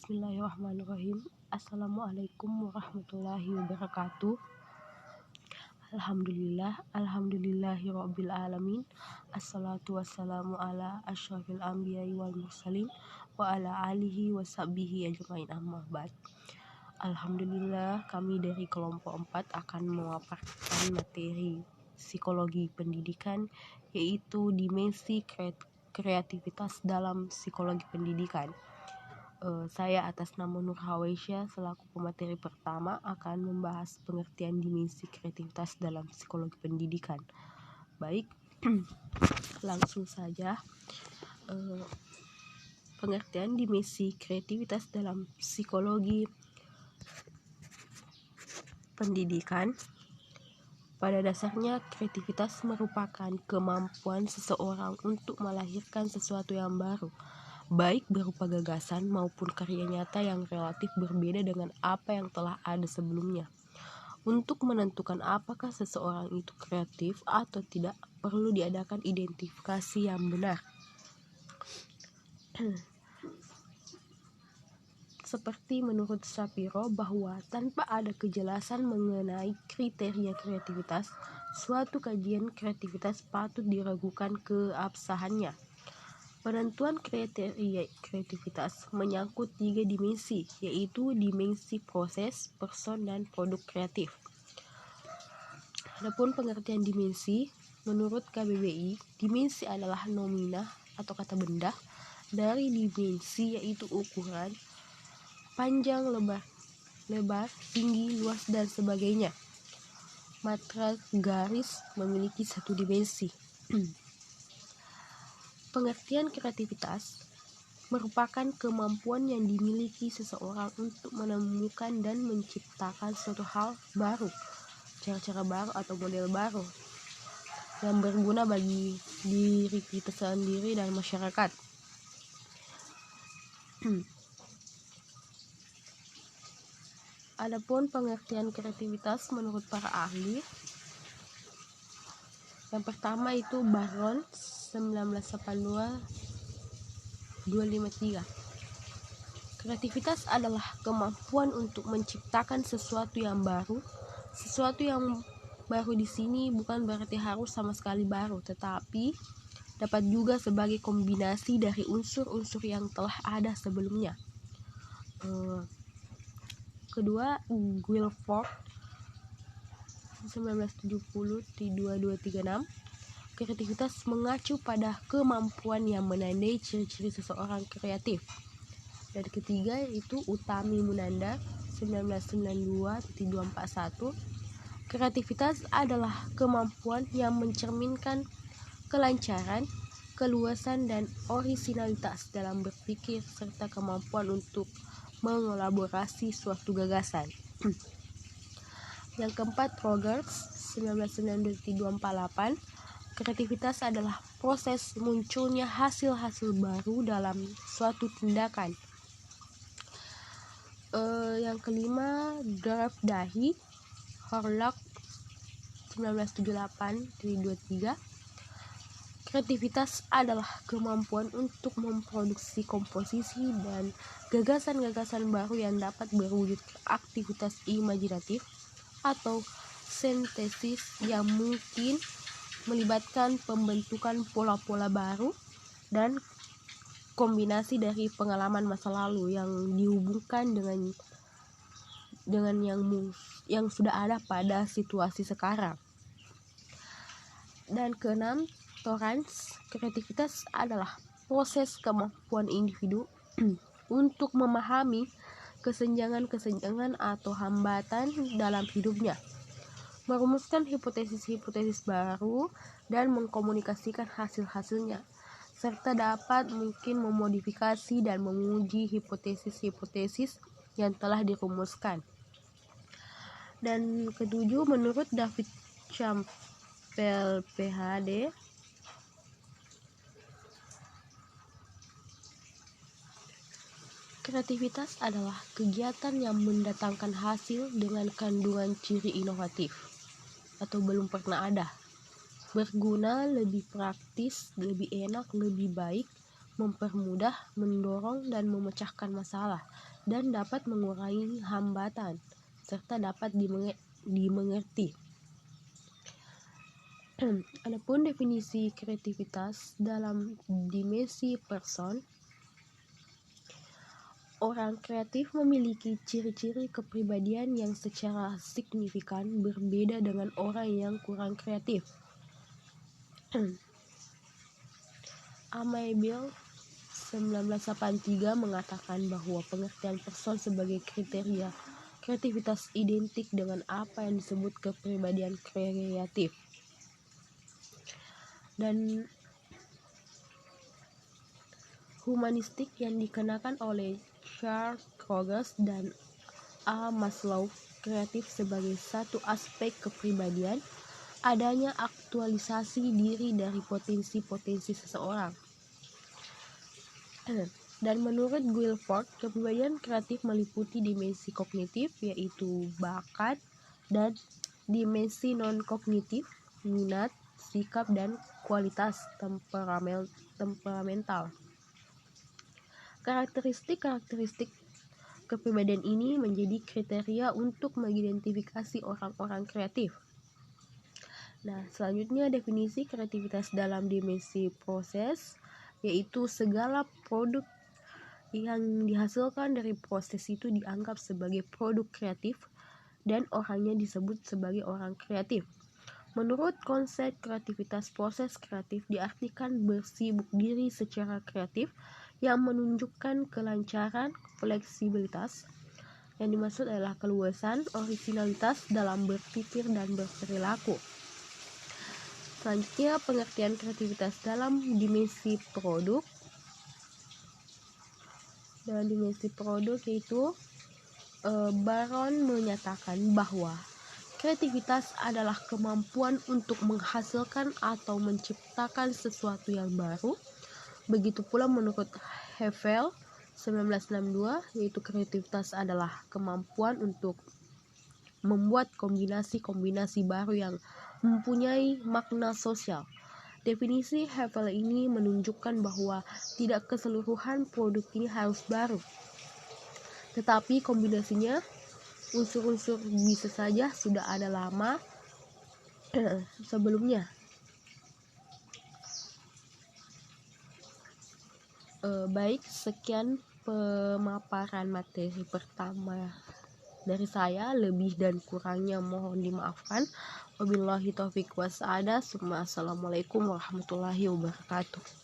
Bismillahirrahmanirrahim. Assalamualaikum warahmatullahi wabarakatuh. Alhamdulillahirabbil alamin. Assalatu wassalamu ala asyrafil anbiya'i wal mursalin wa ala alihi wa sahbihi ajmain, amma ba'd. Alhamdulillah, kami dari kelompok 4 akan memaparkan materi psikologi pendidikan, yaitu dimensi kreativitas dalam psikologi pendidikan. Saya atas nama Nur Hawaisya selaku pemateri pertama akan membahas pengertian dimensi kreativitas dalam psikologi pendidikan. Baik, langsung saja. Pengertian dimensi kreativitas dalam psikologi pendidikan. Pada dasarnya, kreativitas merupakan kemampuan seseorang untuk melahirkan sesuatu yang baru, baik berupa gagasan maupun karya nyata yang relatif berbeda dengan apa yang telah ada sebelumnya. Untuk menentukan apakah seseorang itu kreatif atau tidak, perlu diadakan identifikasi yang benar. Seperti menurut Shapiro bahwa tanpa ada kejelasan mengenai kriteria kreativitas, suatu kajian kreativitas patut diragukan keabsahannya. Penentuan kriteria kreativitas menyangkut 3 dimensi, yaitu dimensi proses, person, dan produk kreatif. Adapun pengertian dimensi, menurut KBBI, dimensi adalah nominah atau kata benda dari dimensi, yaitu ukuran, panjang, lebar, tinggi, luas, dan sebagainya. Matra garis memiliki 1 dimensi. Pengertian kreativitas merupakan kemampuan yang dimiliki seseorang untuk menemukan dan menciptakan suatu hal baru, cara-cara baru atau model baru yang berguna bagi diri kita sendiri dan masyarakat. Adapun pengertian kreativitas menurut para ahli, yang pertama itu Baron 1982-253. Kreativitas adalah kemampuan untuk menciptakan sesuatu yang baru. Sesuatu yang baru di sini bukan berarti harus sama sekali baru, tetapi dapat juga sebagai kombinasi dari unsur-unsur yang telah ada sebelumnya. Kedua, Guilford 1970-2236. Kreativitas mengacu pada kemampuan yang menandai ciri-ciri seseorang kreatif. Dan ketiga yaitu Utami Munanda 1992-241. Kreativitas adalah kemampuan yang mencerminkan kelancaran, keluasan, dan orisinalitas dalam berpikir serta kemampuan untuk mengelaborasi suatu gagasan. Yang keempat, Rogers 1992-248. Kreativitas adalah proses munculnya hasil-hasil baru dalam suatu tindakan. Yang kelima, Dorf Dahi Horlock 1978-23. Kreativitas adalah kemampuan untuk memproduksi komposisi dan gagasan-gagasan baru yang dapat berwujud aktivitas imajinatif atau sintesis yang mungkin melibatkan pembentukan pola-pola baru dan kombinasi dari pengalaman masa lalu yang dihubungkan dengan yang sudah ada pada situasi sekarang. Dan keenam, Torrance, kreativitas adalah proses kemampuan individu untuk memahami kesenjangan-kesenjangan atau hambatan dalam hidupnya, merumuskan hipotesis-hipotesis baru dan mengkomunikasikan hasil-hasilnya, serta dapat mungkin memodifikasi dan menguji hipotesis-hipotesis yang telah dirumuskan. Dan ketujuh, menurut David Campbell PhD, kreativitas adalah kegiatan yang mendatangkan hasil dengan kandungan ciri inovatif atau belum pernah ada, berguna, lebih praktis, lebih enak, lebih baik, mempermudah, mendorong, dan memecahkan masalah, dan dapat mengurangi hambatan, serta dapat dimengerti. Adapun definisi kreativitas dalam dimensi person, orang kreatif memiliki ciri-ciri kepribadian yang secara signifikan berbeda dengan orang yang kurang kreatif. Amabile 1983 mengatakan bahwa pengertian person sebagai kriteria kreativitas identik dengan apa yang disebut kepribadian kreatif. Dan humanistik yang dikenakan oleh Charles Rogers dan A. Maslow, kreatif sebagai satu aspek kepribadian, adanya aktualisasi diri dari potensi-potensi seseorang. Dan menurut Guilford, kepribadian kreatif meliputi dimensi kognitif, yaitu bakat, dan dimensi non-kognitif, minat, sikap, dan kualitas temperamental. Karakteristik kepribadian ini menjadi kriteria untuk mengidentifikasi orang-orang kreatif. Nah, selanjutnya definisi kreativitas dalam dimensi proses, yaitu segala produk yang dihasilkan dari proses itu dianggap sebagai produk kreatif dan orangnya disebut sebagai orang kreatif. Menurut konsep kreativitas, proses kreatif diartikan bersibuk diri secara kreatif yang menunjukkan kelancaran, fleksibilitas. Yang dimaksud adalah keluasan, originalitas dalam berpikir dan berperilaku. Selanjutnya, pengertian kreativitas dalam dimensi produk. Dalam dimensi produk yaitu Baron menyatakan bahwa kreativitas adalah kemampuan untuk menghasilkan atau menciptakan sesuatu yang baru. Begitu pula menurut Heffel 1962, yaitu kreativitas adalah kemampuan untuk membuat kombinasi-kombinasi baru yang mempunyai makna sosial. Definisi Heffel ini menunjukkan bahwa tidak keseluruhan produk ini harus baru, tetapi kombinasinya unsur-unsur bisa saja sudah ada lama sebelumnya. Baik, sekian pemaparan materi pertama dari saya. Lebih dan kurangnya mohon dimaafkan. Wabillahi taufiq wassadah. Assalamualaikum warahmatullahi wabarakatuh.